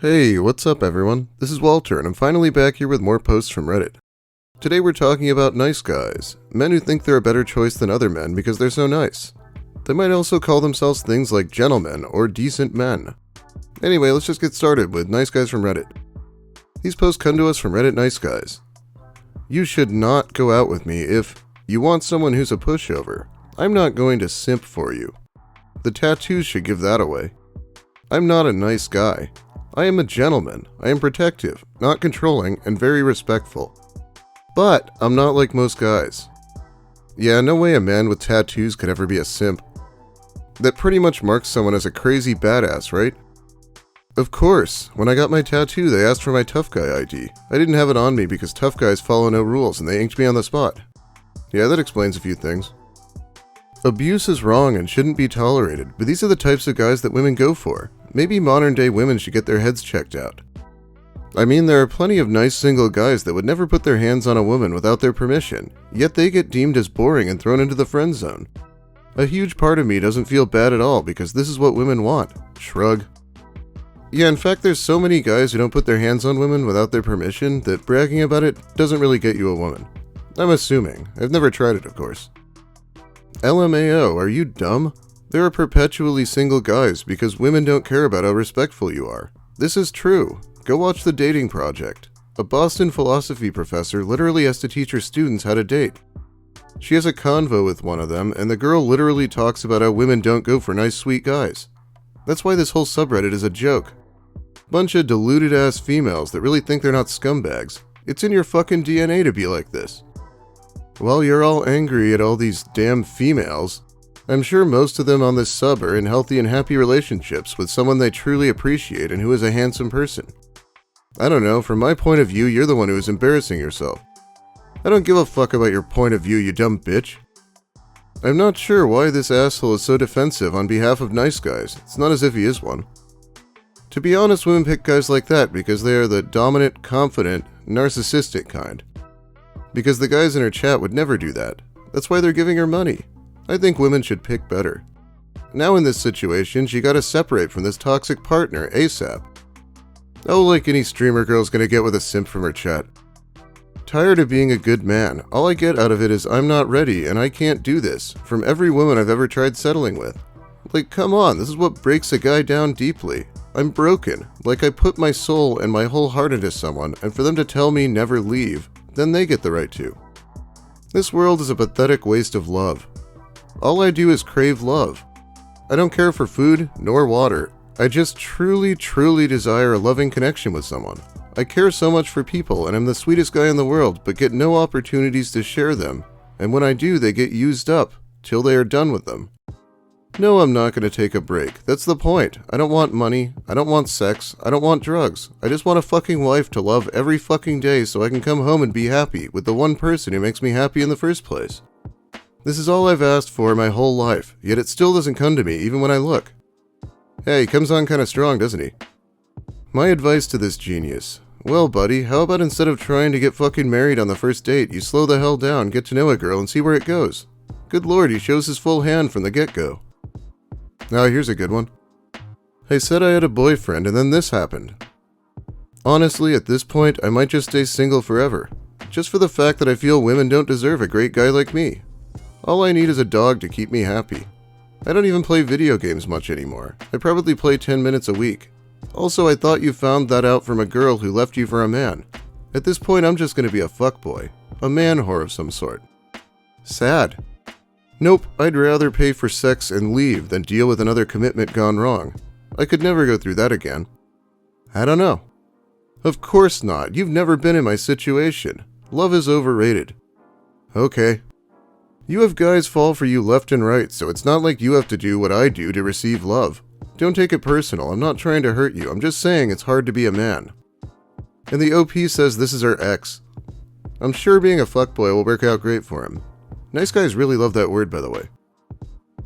Hey, what's up everyone? This is Walter, and I'm finally back here with more posts from Reddit. Today we're talking about nice guys, men who think they're a better choice than other men because they're so nice. They might also call themselves things like gentlemen or decent men. Anyway, let's just get started with nice guys from Reddit. These posts come to us from Reddit Nice Guys. You should not go out with me if you want someone who's a pushover. I'm not going to simp for you. The tattoos should give that away. I'm not a nice guy. I am a gentleman. I am protective, not controlling, and very respectful. But I'm not like most guys. Yeah, no way a man with tattoos could ever be a simp. That pretty much marks someone as a crazy badass, right? Of course, when I got my tattoo, they asked for my tough guy ID. I didn't have it on me because tough guys follow no rules and they inked me on the spot. Yeah, that explains a few things. Abuse is wrong and shouldn't be tolerated, but these are the types of guys that women go for. Maybe modern day women should get their heads checked out. I mean, there are plenty of nice single guys that would never put their hands on a woman without their permission, yet they get deemed as boring and thrown into the friend zone. A huge part of me doesn't feel bad at all because this is what women want. Shrug. Yeah, in fact, there's so many guys who don't put their hands on women without their permission that bragging about it doesn't really get you a woman. I'm assuming. I've never tried it, of course. LMAO, are you dumb? There are perpetually single guys because women don't care about how respectful you are. This is true. Go watch The Dating Project. A Boston philosophy professor literally has to teach her students how to date. She has a convo with one of them, and the girl literally talks about how women don't go for nice, sweet guys. That's why this whole subreddit is a joke. Bunch of deluded-ass females that really think they're not scumbags. It's in your fucking DNA to be like this. While you're all angry at all these damn females, I'm sure most of them on this sub are in healthy and happy relationships with someone they truly appreciate and who is a handsome person. I don't know, from my point of view, you're the one who is embarrassing yourself. I don't give a fuck about your point of view, you dumb bitch. I'm not sure why this asshole is so defensive on behalf of nice guys. It's not as if he is one. To be honest, women pick guys like that because they are the dominant, confident, narcissistic kind. Because the guys in her chat would never do that. That's why they're giving her money. I think women should pick better. Now in this situation, she gotta separate from this toxic partner ASAP. Oh, like any streamer girl's gonna get with a simp from her chat. Tired of being a good man. All I get out of it is I'm not ready and I can't do this, from every woman I've ever tried settling with. Like, come on, this is what breaks a guy down deeply. I'm broken. Like, I put my soul and my whole heart into someone, and for them to tell me never leave, then they get the right to. This world is a pathetic waste of love. All I do is crave love. I don't care for food nor water. I just truly, truly desire a loving connection with someone. I care so much for people and I'm the sweetest guy in the world, but get no opportunities to share them. And when I do, they get used up till they are done with them. No, I'm not going to take a break. That's the point. I don't want money. I don't want sex. I don't want drugs. I just want a fucking wife to love every fucking day so I can come home and be happy with the one person who makes me happy in the first place. This is all I've asked for my whole life, yet it still doesn't come to me even when I look. Hey, he comes on kinda strong, doesn't he? My advice to this genius. Well, buddy, how about instead of trying to get fucking married on the first date, you slow the hell down, get to know a girl, and see where it goes? Good lord, he shows his full hand from the get-go. Now, here's a good one. I said I had a boyfriend, and then this happened. Honestly, at this point, I might just stay single forever. Just for the fact that I feel women don't deserve a great guy like me. All I need is a dog to keep me happy. I don't even play video games much anymore. I probably play 10 minutes a week. Also, I thought you found that out from a girl who left you for a man. At this point, I'm just gonna be a fuckboy. A man whore of some sort. Sad. Nope, I'd rather pay for sex and leave than deal with another commitment gone wrong. I could never go through that again. I don't know. Of course not. You've never been in my situation. Love is overrated. Okay. You have guys fall for you left and right, so it's not like you have to do what I do to receive love. Don't take it personal, I'm not trying to hurt you, I'm just saying it's hard to be a man. And the OP says this is her ex. I'm sure being a fuckboy will work out great for him. Nice guys really love that word, by the way.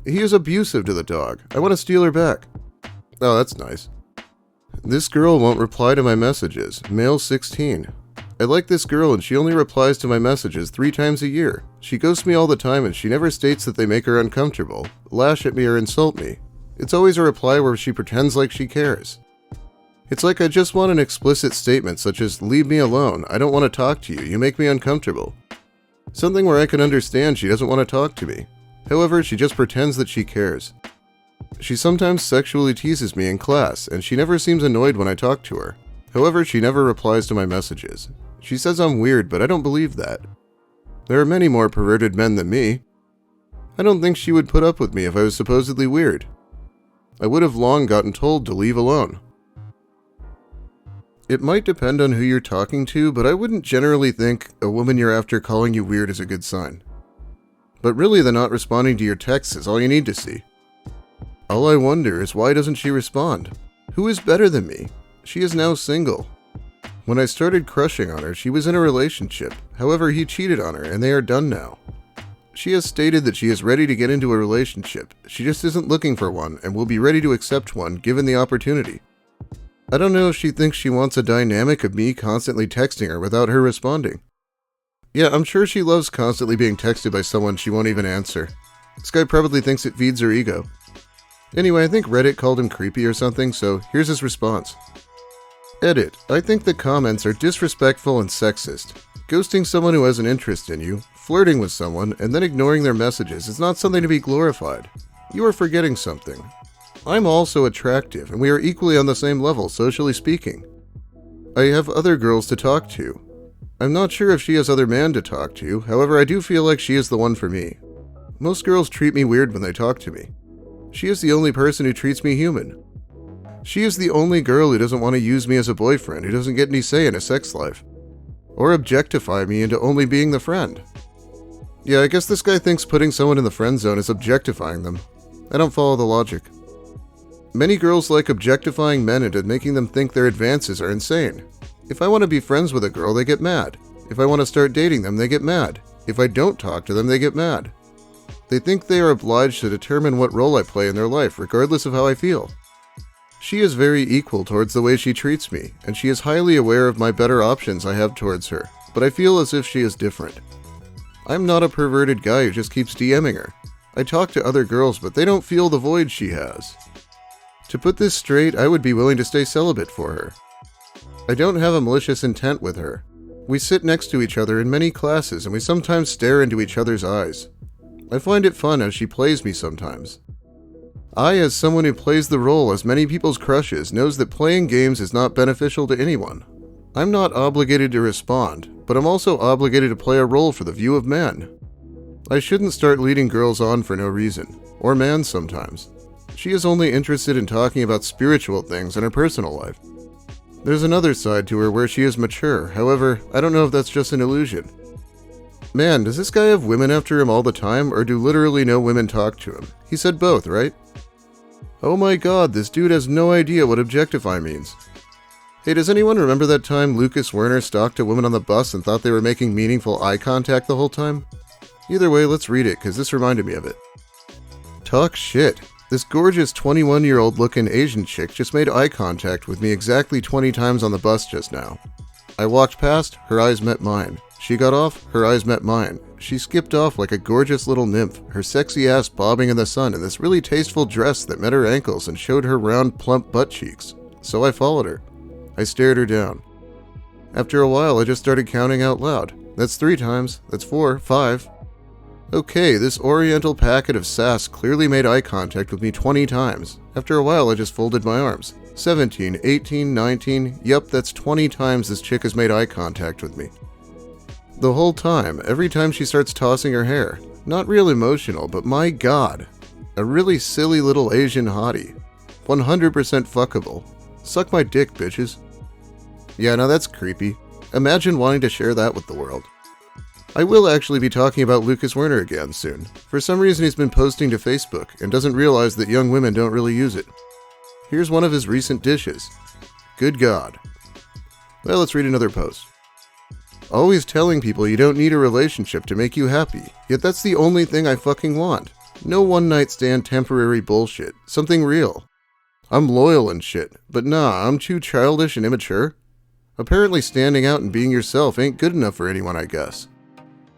He is abusive to the dog. I want to steal her back. Oh, that's nice. This girl won't reply to my messages. Male 16. I like this girl and she only replies to my messages 3 times a year. She ghosts me all the time and she never states that they make her uncomfortable, lash at me or insult me. It's always a reply where she pretends like she cares. It's like I just want an explicit statement such as, "Leave me alone, I don't want to talk to you, you make me uncomfortable." Something where I can understand she doesn't want to talk to me. However, she just pretends that she cares. She sometimes sexually teases me in class, and she never seems annoyed when I talk to her. However, she never replies to my messages. She says I'm weird, but I don't believe that. There are many more perverted men than me. I don't think she would put up with me if I was supposedly weird. I would have long gotten told to leave alone. It might depend on who you're talking to, but I wouldn't generally think a woman you're after calling you weird is a good sign. But really, the not responding to your texts is all you need to see. All I wonder is why doesn't she respond? Who is better than me? She is now single. When I started crushing on her, she was in a relationship. However, he cheated on her, and they are done now. She has stated that she is ready to get into a relationship. She just isn't looking for one, and will be ready to accept one given the opportunity. I don't know if she thinks she wants a dynamic of me constantly texting her without her responding. Yeah, I'm sure she loves constantly being texted by someone she won't even answer. This guy probably thinks it feeds her ego. Anyway, I think Reddit called him creepy or something, so here's his response. Edit. I think the comments are disrespectful and sexist. Ghosting someone who has an interest in you, flirting with someone, and then ignoring their messages is not something to be glorified. You are forgetting something. I'm also attractive, and we are equally on the same level, socially speaking. I have other girls to talk to. I'm not sure if she has other men to talk to, however I do feel like she is the one for me. Most girls treat me weird when they talk to me. She is the only person who treats me human. She is the only girl who doesn't want to use me as a boyfriend, who doesn't get any say in a sex life. Or objectify me into only being the friend. Yeah, I guess this guy thinks putting someone in the friend zone is objectifying them. I don't follow the logic. Many girls like objectifying men into making them think their advances are insane. If I want to be friends with a girl, they get mad. If I want to start dating them, they get mad. If I don't talk to them, they get mad. They think they are obliged to determine what role I play in their life, regardless of how I feel. She is very equal towards the way she treats me, and she is highly aware of my better options I have towards her, but I feel as if she is different. I'm not a perverted guy who just keeps DMing her. I talk to other girls, but they don't feel the void she has. To put this straight, I would be willing to stay celibate for her. I don't have a malicious intent with her. We sit next to each other in many classes, and we sometimes stare into each other's eyes. I find it fun as she plays me sometimes. I, as someone who plays the role as many people's crushes, knows that playing games is not beneficial to anyone. I'm not obligated to respond, but I'm also obligated to play a role for the view of men. I shouldn't start leading girls on for no reason, or man sometimes. She is only interested in talking about spiritual things in her personal life. There's another side to her where she is mature, however, I don't know if that's just an illusion. Man, does this guy have women after him all the time, or do literally no women talk to him? He said both, right? Oh my god, this dude has no idea what objectify means. Hey, does anyone remember that time Lucas Werner stalked a woman on the bus and thought they were making meaningful eye contact the whole time? Either way, let's read it, cause this reminded me of it. Talk shit. This gorgeous 21-year-old looking Asian chick just made eye contact with me exactly 20 times on the bus just now. I walked past, her eyes met mine. She got off, her eyes met mine. She skipped off like a gorgeous little nymph, her sexy ass bobbing in the sun in this really tasteful dress that met her ankles and showed her round, plump butt cheeks. So I followed her. I stared her down. After a while, I just started counting out loud. That's 3 times, that's 4, 5. Okay, this oriental packet of sass clearly made eye contact with me 20 times. After a while, I just folded my arms. 17, 18, 19, yep, that's 20 times this chick has made eye contact with me. The whole time, every time she starts tossing her hair. Not real emotional, but my god. A really silly little Asian hottie. 100% fuckable. Suck my dick, bitches. Yeah, now that's creepy. Imagine wanting to share that with the world. I will actually be talking about Lucas Werner again soon. For some reason he's been posting to Facebook and doesn't realize that young women don't really use it. Here's one of his recent dishes. Good God. Well, let's read another post. Always telling people you don't need a relationship to make you happy, yet that's the only thing I fucking want. No one-night stand temporary bullshit. Something real. I'm loyal and shit, but nah, I'm too childish and immature. Apparently standing out and being yourself ain't good enough for anyone, I guess.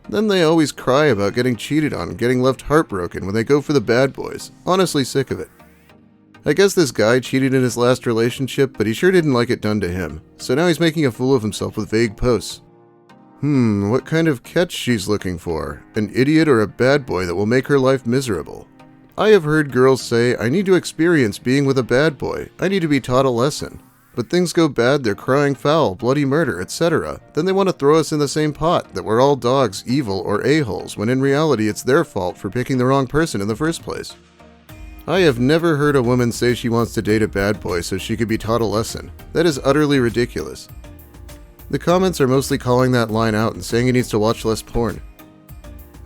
Then they always cry about getting cheated on and getting left heartbroken when they go for the bad boys. Honestly sick of it. I guess this guy cheated in his last relationship, but he sure didn't like it done to him, so now he's making a fool of himself with vague posts. What kind of catch she's looking for? An idiot or a bad boy that will make her life miserable? I have heard girls say, I need to experience being with a bad boy, I need to be taught a lesson. But things go bad, they're crying foul, bloody murder, etc. Then they want to throw us in the same pot, that we're all dogs, evil, or a-holes, when in reality it's their fault for picking the wrong person in the first place. I have never heard a woman say she wants to date a bad boy so she could be taught a lesson. That is utterly ridiculous. The comments are mostly calling that line out and saying he needs to watch less porn.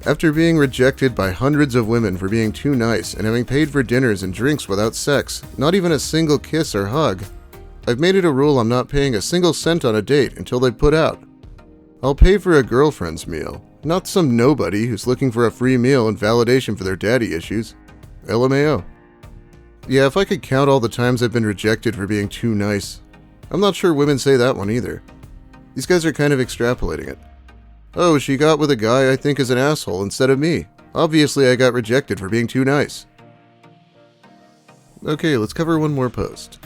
After being rejected by hundreds of women for being too nice and having paid for dinners and drinks without sex, not even a single kiss or hug, I've made it a rule I'm not paying a single cent on a date until they put out. I'll pay for a girlfriend's meal, not some nobody who's looking for a free meal and validation for their daddy issues. LMAO. Yeah, if I could count all the times I've been rejected for being too nice. I'm not sure women say that one either. These guys are kind of extrapolating it. Oh, she got with a guy I think is an asshole instead of me. Obviously I got rejected for being too nice. Okay, let's cover one more post.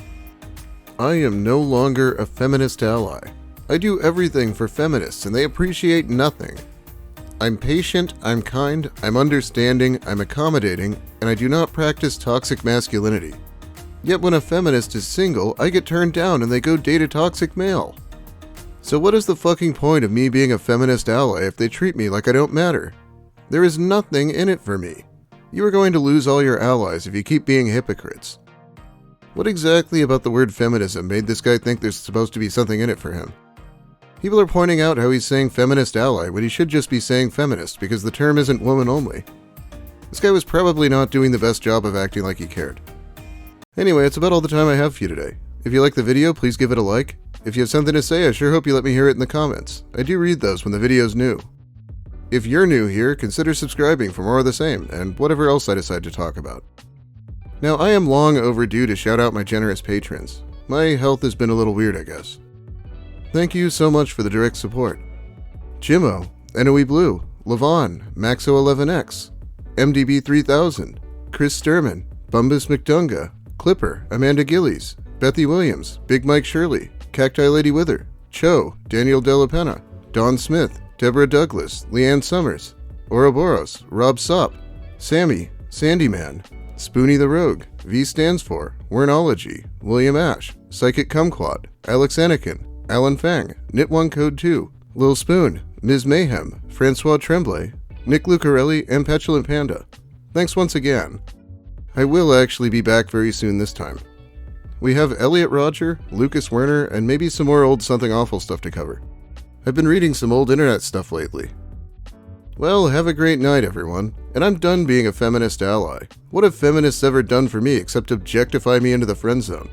I am no longer a feminist ally. I do everything for feminists and they appreciate nothing. I'm patient, I'm kind, I'm understanding, I'm accommodating, and I do not practice toxic masculinity. Yet when a feminist is single, I get turned down and they go date a toxic male. So what is the fucking point of me being a feminist ally if they treat me like I don't matter? There is nothing in it for me. You are going to lose all your allies if you keep being hypocrites. What exactly about the word feminism made this guy think there's supposed to be something in it for him? People are pointing out how he's saying feminist ally when he should just be saying feminist because the term isn't woman only. This guy was probably not doing the best job of acting like he cared. Anyway, it's about all the time I have for you today. If you like the video, please give it a like. If you have something to say, I sure hope you let me hear it in the comments. I do read those when the video's new. If you're new here, consider subscribing for more of the same, and whatever else I decide to talk about. Now, I am long overdue to shout out my generous patrons. My health has been a little weird, I guess. Thank you so much for the direct support. Jimmo, Noe Blue, Levon, Maxo11X, MDB3000, Chris Sturman, Bumbus McDunga, Clipper, Amanda Gillies, Bethy Williams, Big Mike Shirley, Cacti Lady Wither, Cho, Daniel Della Penna, Dawn Smith, Deborah Douglas, Leanne Summers, Ouroboros, Rob Sopp, Sammy, Sandyman, Spoonie the Rogue, V stands for, Wernology, William Ash, Psychic Kumquat, Alex Anakin, Alan Fang, Knit1 Code 2, Lil Spoon, Ms. Mayhem, Francois Tremblay, Nick Lucarelli, and Petulant Panda. Thanks once again. I will actually be back very soon this time. We have Elliot Roger, Lucas Werner, and maybe some more old Something Awful stuff to cover. I've been reading some old internet stuff lately. Well, have a great night, everyone. And I'm done being a feminist ally. What have feminists ever done for me except objectify me into the friend zone?